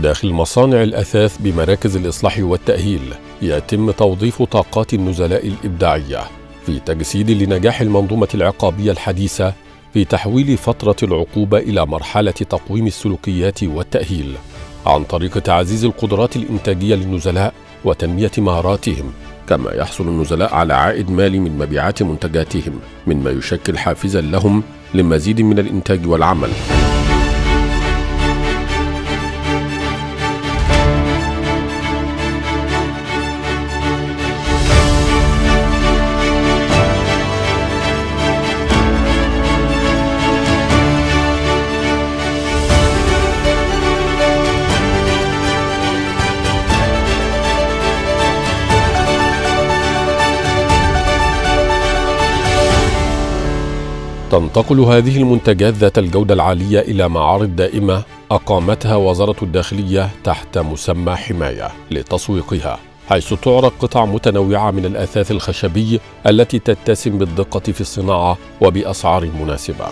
وداخل مصانع الأثاث بمراكز الإصلاح والتأهيل يتم توظيف طاقات النزلاء الإبداعية في تجسيد لنجاح المنظومة العقابية الحديثة في تحويل فترة العقوبة إلى مرحلة تقويم السلوكيات والتأهيل عن طريق تعزيز القدرات الإنتاجية للنزلاء وتنمية مهاراتهم، كما يحصل النزلاء على عائد مالي من مبيعات منتجاتهم، مما يشكل حافزا لهم لمزيد من الإنتاج والعمل. تنتقل هذه المنتجات ذات الجودة العالية إلى معارض دائمة أقامتها وزارة الداخلية تحت مسمى حماية لتسويقها، حيث تعرض قطع متنوعة من الأثاث الخشبي التي تتسم بالدقة في الصناعة وبأسعار مناسبة.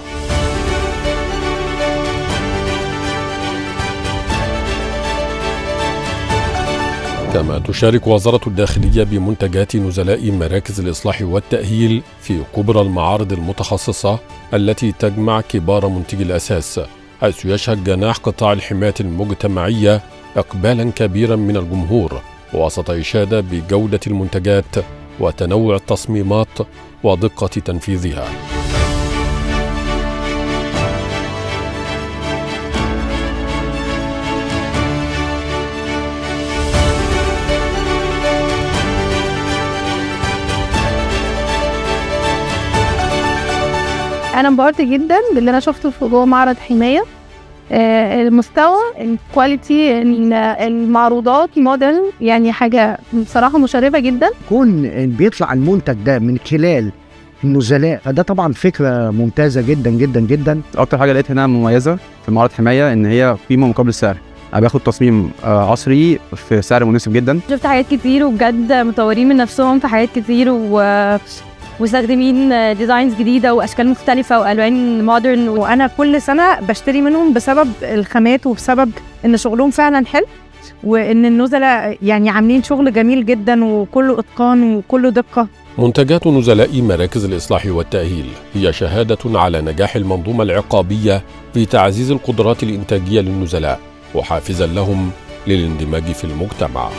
كما تشارك وزارة الداخلية بمنتجات نزلاء مراكز الإصلاح والتأهيل في كبرى المعارض المتخصصة التي تجمع كبار منتجي الأثاث، حيث يشهد جناح قطاع الحماية المجتمعية إقبالا كبيرا من الجمهور وسط إشادة بجودة المنتجات وتنوع التصميمات ودقة تنفيذها. انا انبهرت جدا باللي انا شفته في جوه معرض حمايه. المستوى، الكواليتي، المعروضات، موديل، يعني حاجه بصراحه مشرفه جدا. كون بيطلع المنتج ده من خلال النزلاء فده طبعا فكره ممتازه جدا جدا جدا. اكتر حاجه لقيت هنا مميزه في معرض حمايه ان هي قيمه مقابل سعر. انا باخد تصميم عصري في سعر مناسب جدا. شفت حاجات كتير وبجد مطورين من نفسهم في حاجات كتير ومستخدمين ديزاينز جديده واشكال مختلفه والوان مودرن، وانا كل سنه بشتري منهم بسبب الخامات وبسبب ان شغلهم فعلا حلو، وان النزلاء يعني عاملين شغل جميل جدا وكله اتقان وكله دقه. منتجات نزلاء مراكز الإصلاح والتأهيل هي شهادة على نجاح المنظومة العقابية في تعزيز القدرات الإنتاجية للنزلاء وحافزا لهم للاندماج في المجتمع.